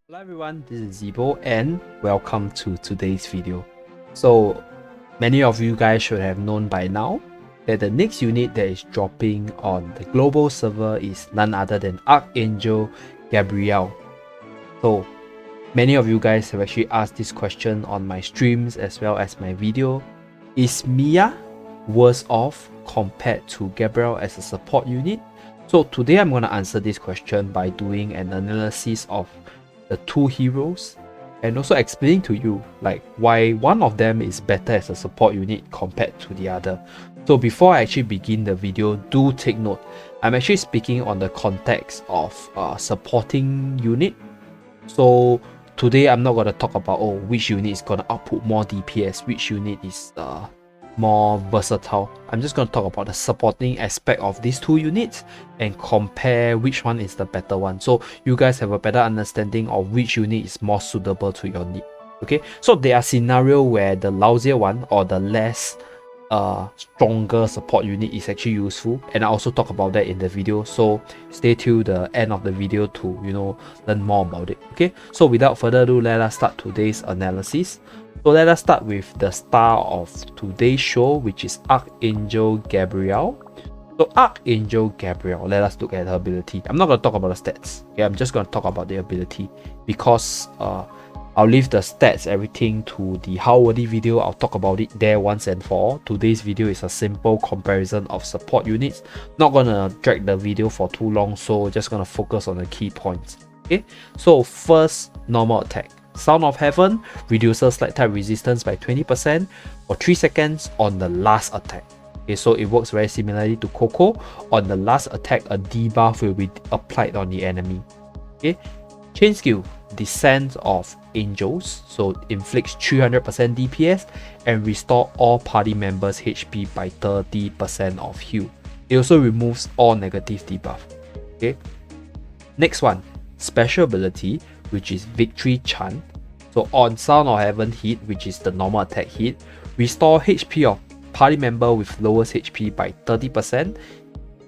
Hello everyone, this is Zeeebo and welcome to today's video. So many of you guys should have known by now that the next unit that is dropping on the global server is none other than Archangel Gabriel. So many of you guys have actually asked this question on my streams as well as my video. Is Miya worse off compared to Gabriel as a support unit? So today I'm going to answer this question by doing an analysis of the two heroes and also explaining to you like why one of them is better as a support unit compared to the other. So before I actually begin the video, do take note, I'm actually speaking on the context of supporting unit. So today I'm not going to talk about which unit is going to output more DPS, which unit is more versatile. I'm just going to talk about the supporting aspect of these two units and compare which one is the better one, so you guys have a better understanding of which unit is more suitable to your need. Okay, so there are scenarios where the lousier one or the less stronger support unit is actually useful, and I also talk about that in the video, so stay till the end of the video to learn more about it. Okay, so without further ado, let us start today's analysis. So let us start with the star of today's show, which is Archangel Gabriel. So Archangel Gabriel, let us look at her ability. I'm not going to talk about the stats. Okay, I'm just going to talk about the ability because I'll leave the stats, everything to the how worthy video. I'll talk about it there once and for all. Today's video is a simple comparison of support units. Not going to drag the video for too long, so just going to focus on the key points. Okay, so first, normal attack. Sound of Heaven reduces slight type resistance by 20% for 3 seconds on the last attack. Okay, so it works very similarly to Coco. On the last attack, a debuff will be applied on the enemy. Okay, chain skill, Descent of Angels, so inflicts 300% DPS and restore all party members HP by 30% of heal. It also removes all negative debuff. Okay, next one, special ability, which is Victory Chant. So on Sound of Heaven hit, which is the normal attack hit, restore HP of party member with lowest HP by 30%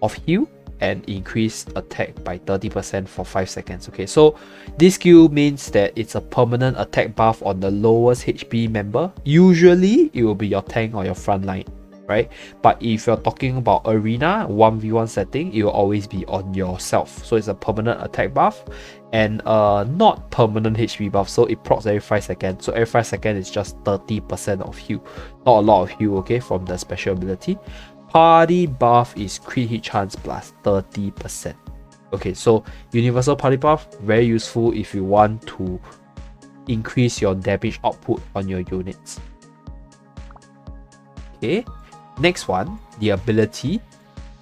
of heal and increase attack by 30% for 5 seconds. Okay, so this skill means that it's a permanent attack buff on the lowest HP member. Usually it will be your tank or your front line, right? But if you're talking about arena 1v1 setting, it will always be on yourself. So it's a permanent attack buff and not permanent HP buff, so it procs every 5 seconds. So every 5 seconds is just 30% of heal, not a lot of heal. Okay, from the special ability. Party buff is crit hit chance plus 30%. Okay, so universal party buff, very useful if you want to increase your damage output on your units. Okay, next one, the ability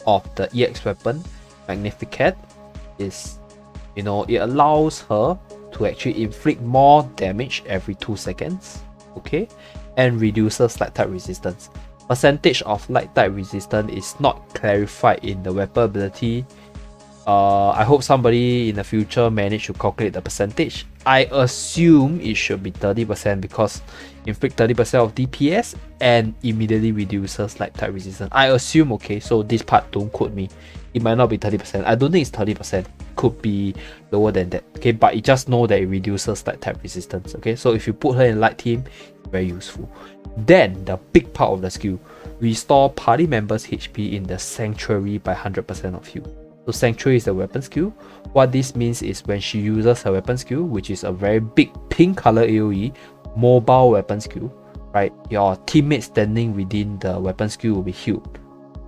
of the EX weapon Magnificat is, it allows her to actually inflict more damage every 2 seconds. Okay, and reduces slight type resistance. Percentage of light type resistance is not clarified in the weapon ability. I hope somebody in the future manage to calculate the percentage. I assume it should be 30% because inflict 30% of DPS and immediately reduces light type resistance. I assume, okay, so this part don't quote me. It might not be 30%. I don't think it's 30%. Could be lower than that. Okay, but you just know that it reduces light type resistance. Okay, so if you put her in light team, very useful. Then the big part of the skill, restore party members HP in the sanctuary by 100% of heal. So sanctuary is the weapon skill. What this means is when she uses her weapon skill, which is a very big pink color AoE, mobile weapon skill, right? Your teammate standing within the weapon skill will be healed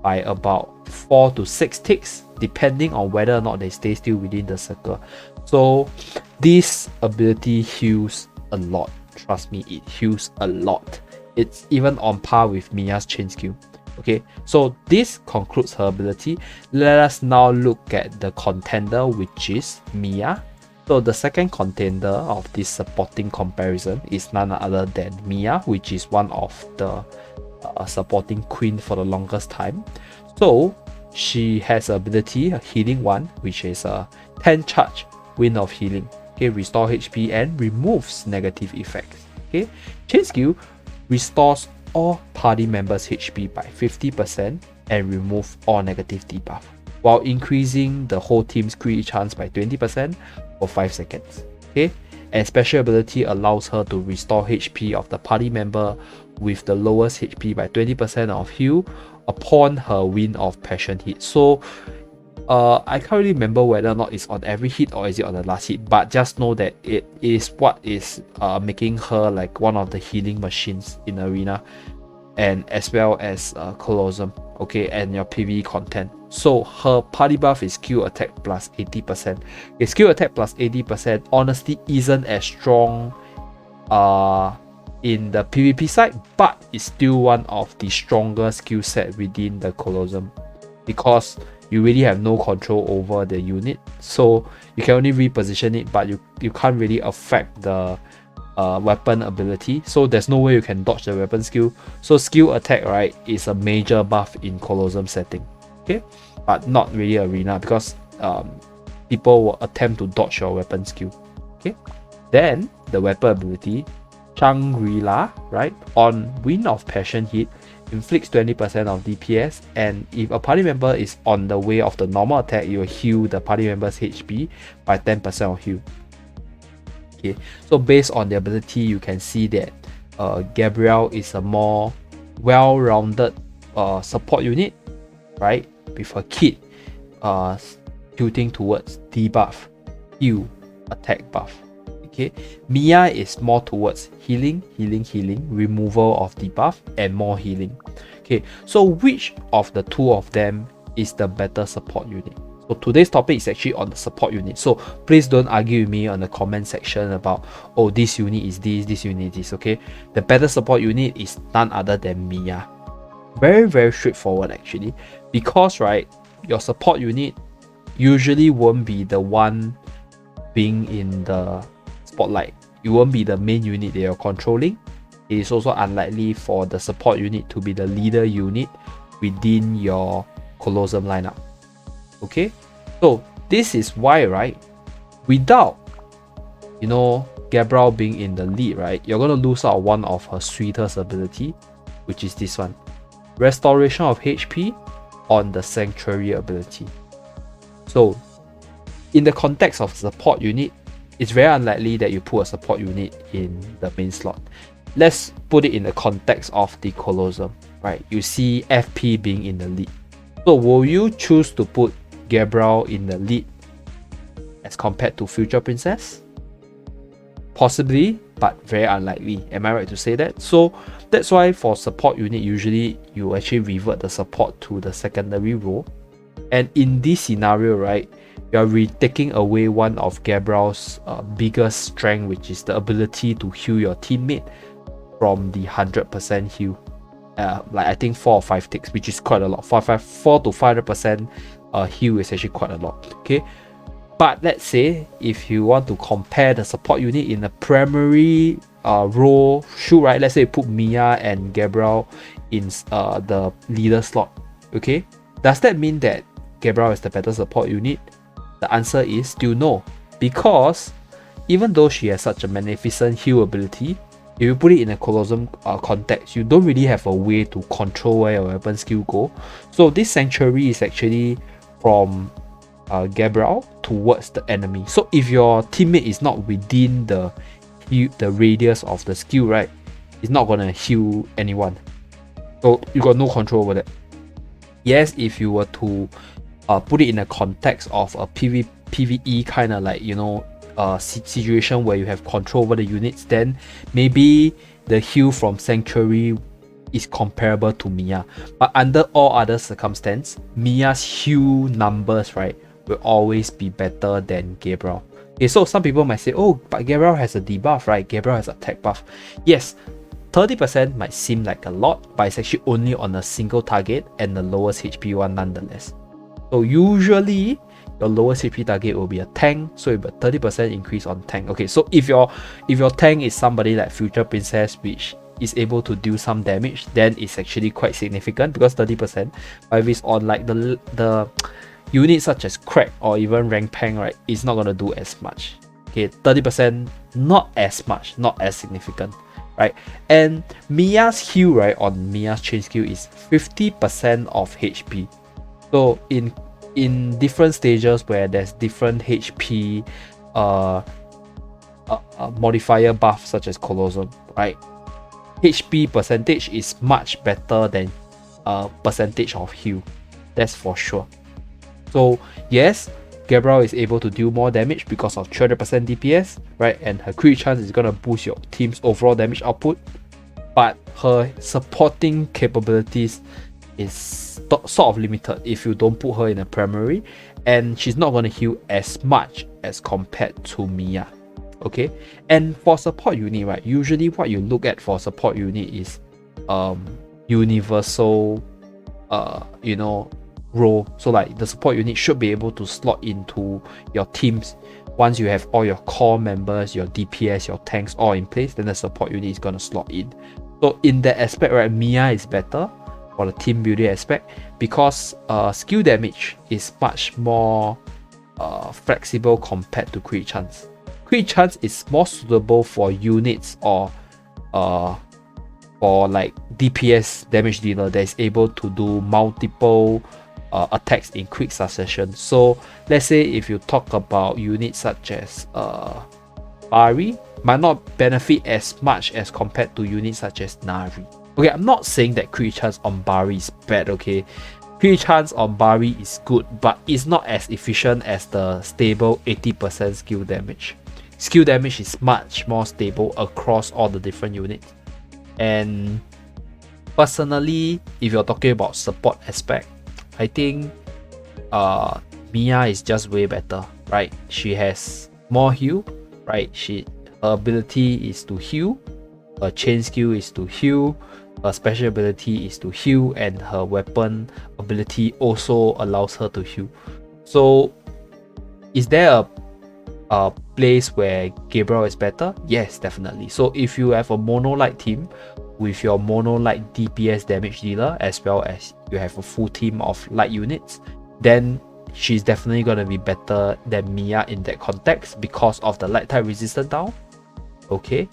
by about 4 to 6 ticks, depending on whether or not they stay still within the circle. So this ability heals a lot. Trust me, it heals a lot. It's even on par with Miya's chain skill. Okay, so this concludes her ability. Let us now look at the contender, which is Miya. So the second contender of this supporting comparison is none other than Miya, which is one of the supporting queen for the longest time. So she has ability, a healing one, which is a 10 charge Wind of Healing. Okay, restore HP and removes negative effects. Okay, chain skill restores all party members HP by 50% and remove all negative debuff, while increasing the whole team's crit chance by 20% for 5 seconds. Okay, and special ability allows her to restore HP of the party member with the lowest HP by 20% of heal upon her win of passion hit. So I can't really remember whether or not it's on every hit or is it on the last hit, but just know that it is what is making her like one of the healing machines in arena, and as well as Colosseum, okay, and your PvE content. So her party buff is skill attack plus 80%. Okay, skill attack plus 80% honestly isn't as strong in the PvP side, but it's still one of the stronger skill set within the Colosseum, because you really have no control over the unit, so you can only reposition it, but you can't really affect the weapon ability, so there's no way you can dodge the weapon skill. So skill attack, right, is a major buff in Colosseum setting, okay, but not really arena, because people will attempt to dodge your weapon skill, okay. Then the weapon ability, Shangri-La, right, on win of passion hit, inflicts 20% of DPS, and if a party member is on the way of the normal attack, you will heal the party member's HP by 10% of heal. Okay, so based on the ability, you can see that Gabriel is a more well-rounded support unit, right, with a kit tilting towards debuff, heal, attack buff. Okay, Miya is more towards healing, removal of debuff, and more healing. Okay, so which of the two of them is the better support unit? So today's topic is actually on the support unit. So please don't argue with me on the comment section about, oh, this unit is this unit is this, okay? The better support unit is none other than Miya. Very, very straightforward actually, because right, your support unit usually won't be the one being in the spotlight. You won't be the main unit that you're controlling. It is also unlikely for the support unit to be the leader unit within your Colosseum lineup. Okay, so this is why, right, without, you know, Gabriel being in the lead, right, you're gonna lose out one of her sweetest ability, which is this one, restoration of HP on the sanctuary ability. So in the context of support unit, it's very unlikely that you put a support unit in the main slot. Let's put it in the context of the Colosseum, right? You see FP being in the lead. So will you choose to put Gabriel in the lead as compared to Future Princess? Possibly, but very unlikely. Am I right to say that? So that's why for support unit, usually you actually revert the support to the secondary role. And in this scenario, right, you're taking away one of Gabriel's biggest strength, which is the ability to heal your teammate from the 100% heal. Like I think 4 or 5 ticks, which is quite a lot. 4 to 500% heal is actually quite a lot. Okay, but let's say if you want to compare the support unit in the primary role shoe, right? Let's say you put Miya and Gabriel in the leader slot. Okay, does that mean that Gabriel is the better support unit? The answer is still no, because even though she has such a magnificent heal ability, if you put it in a Colosseum context, you don't really have a way to control where your weapon skill go. So this sanctuary is actually from Gabriel towards the enemy. So if your teammate is not within the radius of the skill, right, it's not gonna heal anyone. So you got no control over that. Yes, if you were to put it in a context of a PvE kind of like, you know, situation where you have control over the units, then maybe the heal from Sanctuary is comparable to Miya. But under all other circumstances, Miya's heal numbers, right, will always be better than Gabriel. Okay, so some people might say, oh, but Gabriel has a debuff, right? Gabriel has a attack buff. Yes, 30% might seem like a lot, but it's actually only on a single target and the lowest HP one nonetheless. So usually your lowest HP target will be a tank, so it'll be a 30% increase on tank. Okay, so if your tank is somebody like Future Princess, which is able to do some damage, then it's actually quite significant because 30%. But if it's on like the units such as Crack or even Rank Pang, right, it's not gonna do as much. Okay, 30% not as much, not as significant, right? And Miya's heal, right, on Miya's chain skill is 50% of HP. So in different stages where there's different HP modifier buff such as Colossal, right? HP percentage is much better than percentage of heal, that's for sure. So yes, Gabriel is able to deal more damage because of 300% DPS, right? And her crit chance is gonna boost your team's overall damage output, but her supporting capabilities is sort of limited if you don't put her in a primary, and she's not gonna heal as much as compared to Miya. Okay, and for support unit, right, usually what you look at for support unit is universal role. So like the support unit should be able to slot into your teams. Once you have all your core members, your DPS, your tanks all in place, then the support unit is gonna slot in. So in that aspect, right, Miya is better for the team building aspect because skill damage is much more flexible compared to crit chance. Crit chance is more suitable for units or for like DPS damage dealer that is able to do multiple attacks in quick succession. So let's say if you talk about units such as Bari, might not benefit as much as compared to units such as Nari. Okay, I'm not saying that crit chance on Bari is bad, okay? Crit chance on Bari is good, but it's not as efficient as the stable 80% skill damage. Skill damage is much more stable across all the different units. And personally, if you're talking about support aspect, I think Miya is just way better, right? She has more heal, right? Her ability is to heal, her chain skill is to heal, her special ability is to heal, and her weapon ability also allows her to heal. So is there a place where Gabriel is better? Yes, definitely. So if you have a mono light team with your mono light DPS damage dealer, as well as you have a full team of light units, then she's definitely gonna be better than Miya in that context because of the light type resistance down. Okay,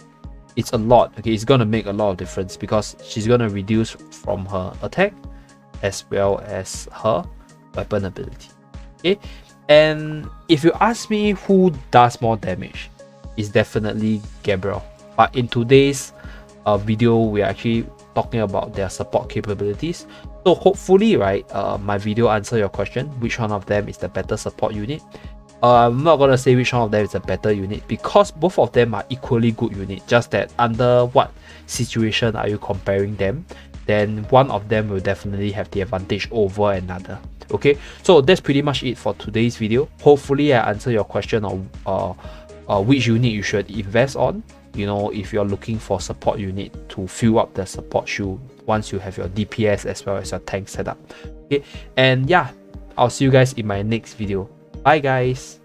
it's a lot. Okay, it's gonna make a lot of difference because she's gonna reduce from her attack as well as her weapon ability. Okay, and if you ask me who does more damage, it's definitely Gabriel. But in today's video, we're actually talking about their support capabilities. So hopefully, right, my video answer your question, which one of them is the better support unit. I'm not gonna say which one of them is a better unit because both of them are equally good unit, just that under what situation are you comparing them, then one of them will definitely have the advantage over another. Okay, so that's pretty much it for today's video. Hopefully I answer your question on which unit you should invest on, you know, if you're looking for support unit to fill up the support shoe once you have your DPS as well as your tank setup. Okay, and yeah, I'll see you guys in my next video. Bye guys.